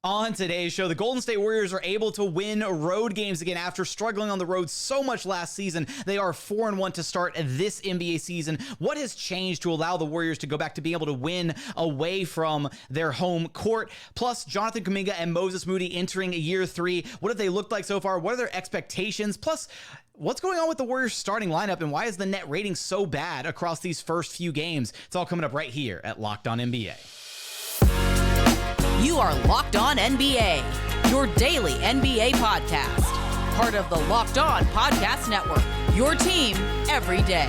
On today's show, the Golden State Warriors are able to win road games again after struggling on the road so much last season. They are 4-1 to start this NBA season. What has changed to allow the Warriors to go back to being able to win away from their home court? Plus, Jonathan Kuminga and Moses Moody entering year 3. What have they looked like so far? What are their expectations? Plus, what's going on with the Warriors starting lineup, and why is the net rating so bad across these first few games? It's all coming up right here at Locked On NBA. You are Locked On NBA, your daily NBA podcast. Part of the Locked On Podcast Network, your team every day.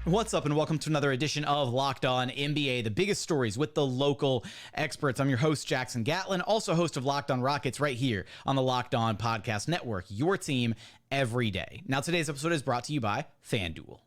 What's up, and welcome to another edition of Locked On NBA, the biggest stories with the local experts. I'm your host, Jackson Gatlin, also host of Locked On Rockets right here on the Locked On Podcast Network, your team every day. Now, today's episode is brought to you by FanDuel.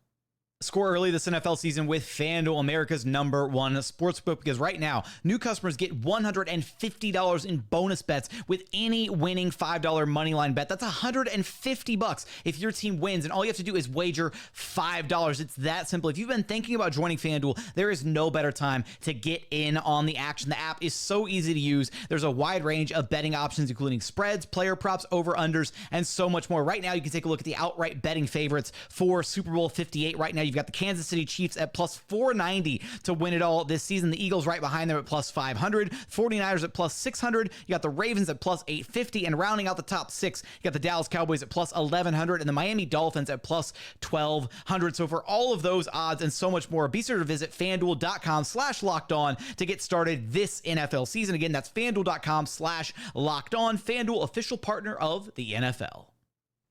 Score early this NFL season with FanDuel, America's #1 sportsbook, because right now, new customers get $150 in bonus bets with any winning $5 moneyline bet. That's $150 if your team wins, and all you have to do is wager $5. It's that simple. If you've been thinking about joining FanDuel, there is no better time to get in on the action. The app is so easy to use. There's a wide range of betting options, including spreads, player props, over-unders, and so much more. Right now, you can take a look at the outright betting favorites for Super Bowl 58. Right now, you've got the Kansas City Chiefs at plus 490 to win it all this season. The Eagles right behind them at plus 500. 49ers at plus 600. You got the Ravens at plus 850. And rounding out the top 6, you got the Dallas Cowboys at plus 1100 and the Miami Dolphins at plus 1200. So for all of those odds and so much more, be sure to visit FanDuel.com/lockedon to get started this NFL season. Again, that's FanDuel.com/lockedon. FanDuel, official partner of the NFL.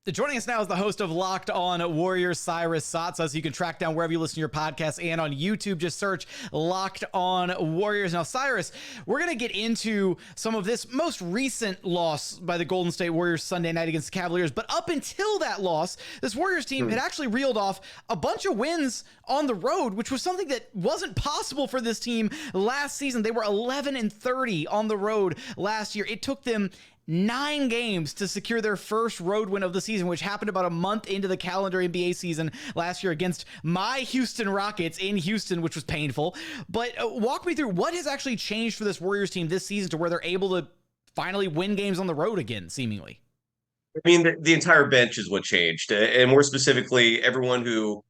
Joining us now is the host of Locked On Warriors, Cyrus Saatsaz. You can track down wherever you listen to your podcast and on YouTube. Just search Locked On Warriors. Now, Cyrus, we're going to get into some of this most recent loss by the Golden State Warriors Sunday night against the Cavaliers. But up until that loss, this Warriors team had actually reeled off a bunch of wins on the road, which was something that wasn't possible for this team last season. They were 11-30 on the road last year. It took them 9 games to secure their first road win of the season, which happened about a month into the calendar NBA season last year against my Houston Rockets in Houston, which was painful. But walk me through what has actually changed for this Warriors team this season to where they're able to finally win games on the road again, seemingly. I mean, the entire bench is what changed, and more specifically, everyone who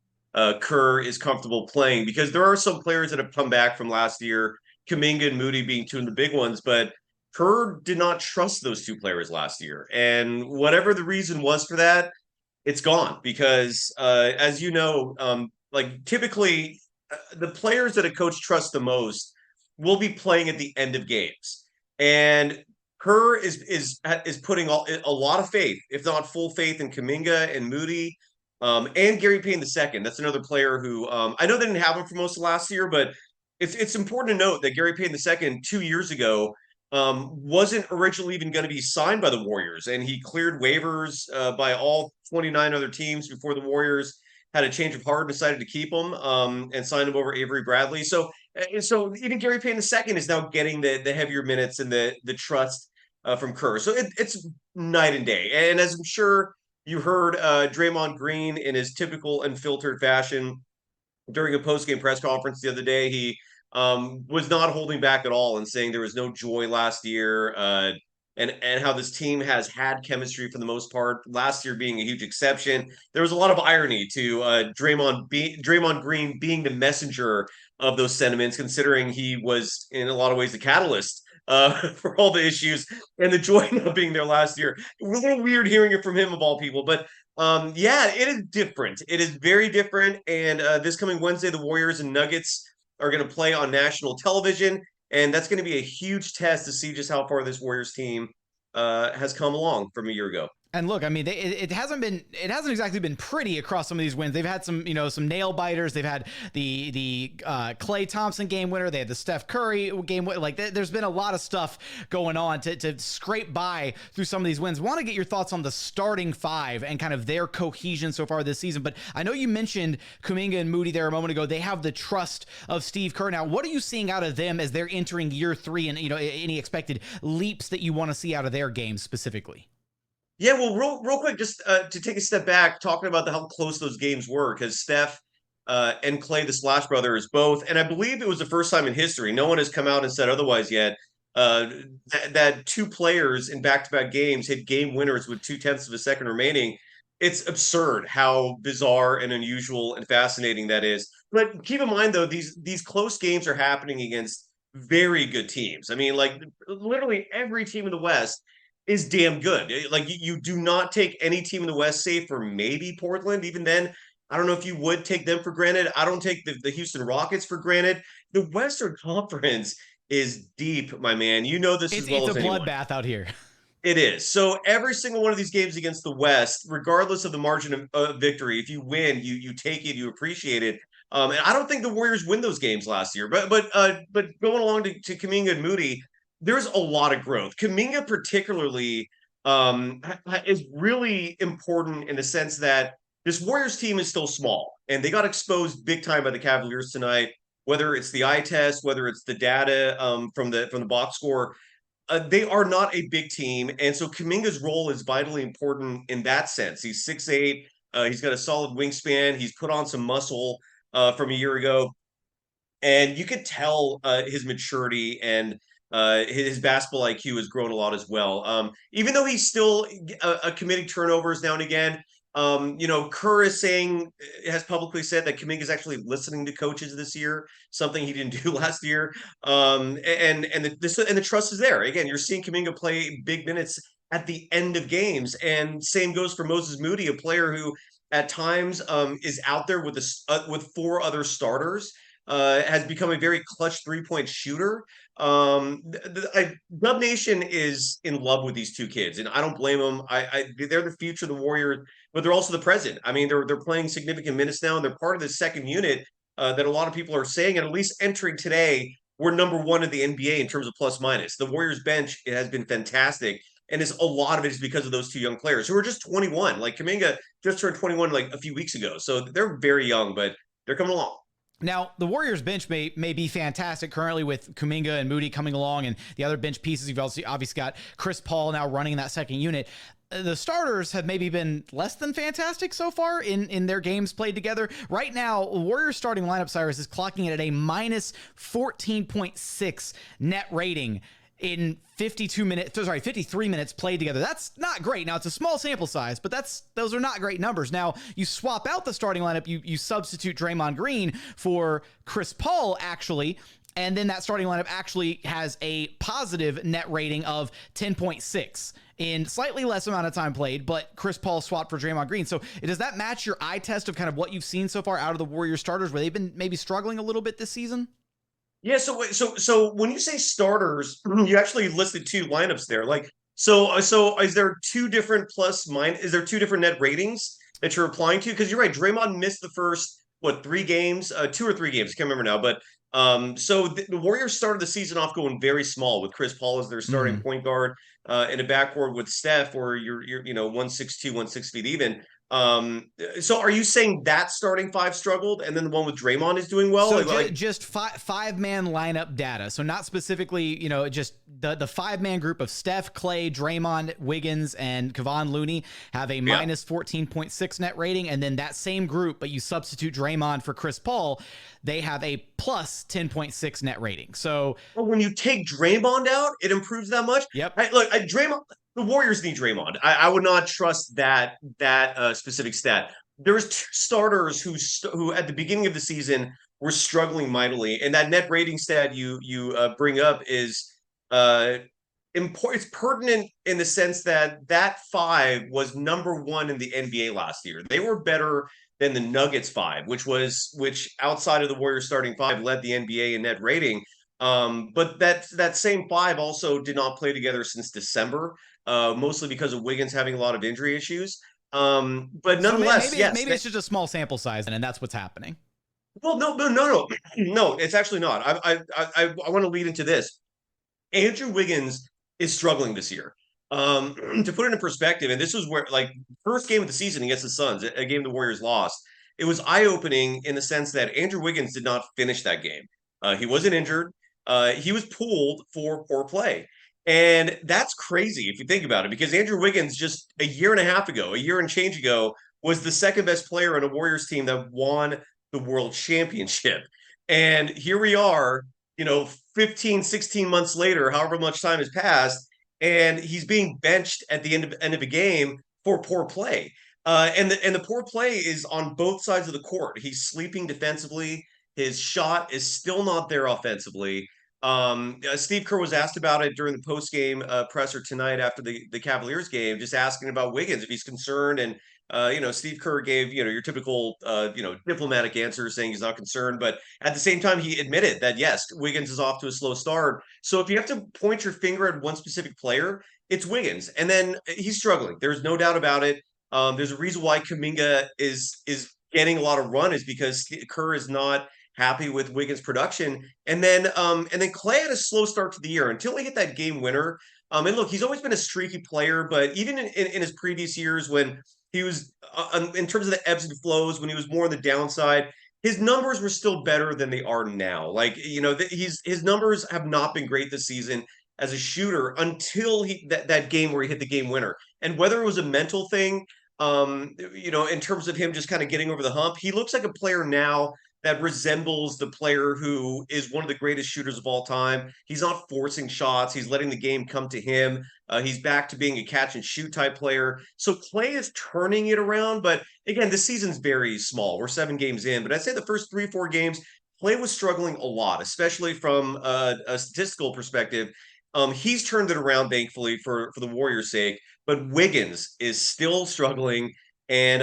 Kerr is comfortable playing, because there are some players that have come back from last year, Kuminga and Moody being two of the big ones, but Kerr did not trust those two players last year. And whatever the reason was for that, it's gone. Because as you know, typically the players that a coach trusts the most will be playing at the end of games. And Kerr is putting a lot of faith, if not full faith, in Kuminga and Moody and Gary Payne II. That's another player who I know they didn't have him for most of last year, but it's important to note that Gary Payne II 2 years ago wasn't originally even going to be signed by the Warriors, and he cleared waivers by all 29 other teams before the Warriors had a change of heart and decided to keep him and sign him over Avery Bradley. So even Gary Payne II is now getting the heavier minutes and the trust from Kerr. So it's night and day. And as I'm sure you heard, Draymond Green, in his typical unfiltered fashion during a post-game press conference the other day, he was not holding back at all and saying there was no joy last year, and how this team has had chemistry for the most part, last year being a huge exception. There was a lot of irony to Draymond Green being the messenger of those sentiments, considering he was in a lot of ways the catalyst for all the issues and the joy not being there last year. It was a little weird hearing it from him, of all people, but yeah, it is different. It is very different. And this coming Wednesday, the Warriors and Nuggets are going to play on national television, and that's going to be a huge test to see just how far this Warriors team has come along from a year ago. And look, I mean, it hasn't exactly been pretty across some of these wins. They've had some nail biters. They've had the Klay Thompson game winner. They had the Steph Curry game winner. Like, there's been a lot of stuff going on to scrape by through some of these wins. Want to get your thoughts on the starting 5 and kind of their cohesion so far this season. But I know you mentioned Kuminga and Moody there a moment ago. They have the trust of Steve Kerr. Now, what are you seeing out of them as they're entering year 3, and any expected leaps that you want to see out of their games specifically? Yeah, well, real quick, just to take a step back, talking about how close those games were, because Steph and Klay, the Splash Brothers, both, and I believe it was the first time in history, no one has come out and said otherwise yet, uh, that two players in back-to-back games hit game winners with 0.2 of a second remaining. It's absurd how bizarre and unusual and fascinating that is. But keep in mind, though, these close games are happening against very good teams. I mean, like literally every team in the West is damn good. Like you do not take any team in the West, save for maybe Portland. Even then, I don't know if you would take them for granted. I don't take the Houston Rockets for granted. The Western Conference is deep, my man. You know this as well as anyone. It's a bloodbath out here. It is. So every single one of these games against the West, regardless of the margin of victory, if you win, you take it, you appreciate it. And I don't think the Warriors win those games last year. But going along to Kuminga and Moody, there's a lot of growth. Kuminga particularly is really important in the sense that this Warriors team is still small, and they got exposed big time by the Cavaliers tonight. Whether it's the eye test, whether it's the data from the box score, they are not a big team, and so Kuminga's role is vitally important in that sense. He's 6'8". He's got a solid wingspan. He's put on some muscle from a year ago, and you could tell his maturity and his basketball IQ has grown a lot as well. Even though he's still committing turnovers now and again. Kerr has publicly said that Kuminga is actually listening to coaches this year, something he didn't do last year. And the trust is there. Again, you're seeing Kuminga play big minutes at the end of games, and same goes for Moses Moody, a player who at times is out there with four other starters. Has become a very clutch 3-point shooter. Dub Nation is in love with these two kids, and I don't blame them. They're the future of the Warriors, but they're also the present. I mean, they're playing significant minutes now, and they're part of the second unit that a lot of people are saying, and at least entering today, we're number one in the NBA in terms of plus minus. The Warriors bench, it has been fantastic, and a lot of it is because of those two young players who are just 21. Like Kuminga just turned 21 like a few weeks ago, so they're very young, but they're coming along. Now, the Warriors bench may be fantastic currently with Kuminga and Moody coming along and the other bench pieces. You've obviously got Chris Paul now running that second unit. The starters have maybe been less than fantastic so far in their games played together. Right now, Warriors starting lineup, Cyrus, is clocking it at a minus 14.6 net rating in 53 minutes played together. That's not great. Now, it's a small sample size, but those are not great numbers. Now, you swap out the starting lineup, you substitute Draymond Green for Chris Paul, actually, and then that starting lineup actually has a positive net rating of 10.6 in slightly less amount of time played, but Chris Paul swapped for Draymond Green. So does that match your eye test of kind of what you've seen so far out of the Warriors starters, where they've been maybe struggling a little bit this season? Yeah, so when you say starters, you actually listed two lineups there. Like, so is there two different is there two different net ratings that you're applying to? Because you're right, Draymond missed the first 3 games, 2 or 3 games, I can't remember now. But so the Warriors started the season off going very small with Chris Paul as their starting point guard in a backcourt with Steph, or you're 162, 160 feet even. So are you saying that starting 5 struggled and then the one with Draymond is doing well? So just five-man lineup data. So not specifically, just the 5-man group of Steph, Klay, Draymond, Wiggins, and Kevon Looney have a minus 14.6 net rating. And then that same group, but you substitute Draymond for Chris Paul, they have a plus 10.6 net rating. So when you take Draymond out, it improves that much? Yep. Draymond, the Warriors need Draymond. I would not trust that specific stat. There's 2 starters who at the beginning of the season were struggling mightily, and that net rating stat you bring up is important. It's pertinent in the sense that 5 was number 1 in the NBA last year. They were better than the Nuggets 5, which outside of the Warriors starting 5 led the NBA in net rating. But that same 5 also did not play together since December, mostly because of Wiggins having a lot of injury issues. But nonetheless, so maybe it's just a small sample size, and that's what's happening. Well, no, it's actually not. I want to lead into this. Andrew Wiggins is struggling this year. To put it in perspective, and this was where, first game of the season against the Suns, a game the Warriors lost, it was eye-opening in the sense that Andrew Wiggins did not finish that game. He wasn't injured. He was pulled for poor play. And that's crazy if you think about it, because Andrew Wiggins just a year and change ago, was the second best player on a Warriors team that won the world championship. And here we are 15, 16 months later, however much time has passed, and he's being benched at the end of a game for poor play. And the poor play is on both sides of the court. He's sleeping defensively. His shot is still not there offensively. Steve Kerr was asked about it during the post game presser tonight after the Cavaliers game, just asking about Wiggins if he's concerned. And Steve Kerr gave your typical diplomatic answer, saying he's not concerned, but at the same time he admitted that yes, Wiggins is off to a slow start. So if you have to point your finger at one specific player, it's Wiggins, and then he's struggling. There's no doubt about it. There's a reason why Kuminga is getting a lot of run, is because Kerr is not happy with Wiggins' production. And then Klay had a slow start to the year until he hit that game winner. And look, he's always been a streaky player, but even in his previous years, when he was in terms of the ebbs and flows, when he was more on the downside, his numbers were still better than they are now. Like, his numbers have not been great this season as a shooter until that game where he hit the game winner. And whether it was a mental thing, in terms of him just kind of getting over the hump, he looks like a player now that resembles the player who is one of the greatest shooters of all time. He's not forcing shots. He's letting the game come to him. He's back to being a catch and shoot type player. So Klay is turning it around. But again, this season's very small. We're 7 games in. But I'd say the first 3-4 games, Klay was struggling a lot, especially from a statistical perspective. He's turned it around, thankfully, for the Warriors' sake. But Wiggins is still struggling. And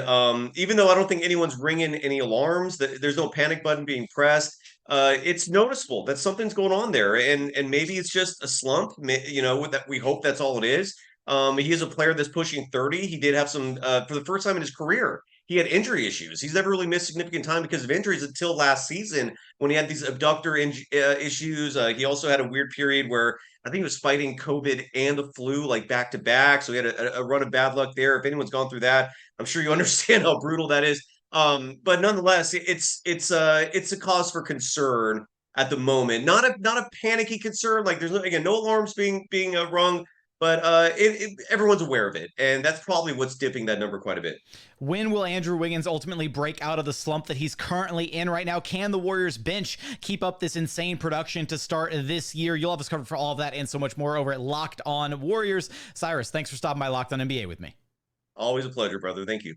even though I don't think anyone's ringing any alarms, that there's no panic button being pressed, it's noticeable that something's going on there, and maybe it's just a slump. That we hope that's all it is. He is a player that's pushing 30. He did have some for the first time in his career. He had injury issues. He's never really missed significant time because of injuries until last season when he had these abductor issues. He also had a weird period where I think he was fighting COVID and the flu like back to back. So he had a run of bad luck there. If anyone's gone through that, I'm sure you understand how brutal that is. But nonetheless, it's a cause for concern at the moment. Not a panicky concern. Like there's no alarms being rung, but everyone's aware of it, and that's probably what's dipping that number quite a bit. When will Andrew Wiggins ultimately break out of the slump that he's currently in right now? Can the Warriors bench keep up this insane production to start this year? You'll have us covered for all of that and so much more over at Locked On Warriors. Cyrus, thanks for stopping by Locked On NBA with me. Always a pleasure, brother. Thank you.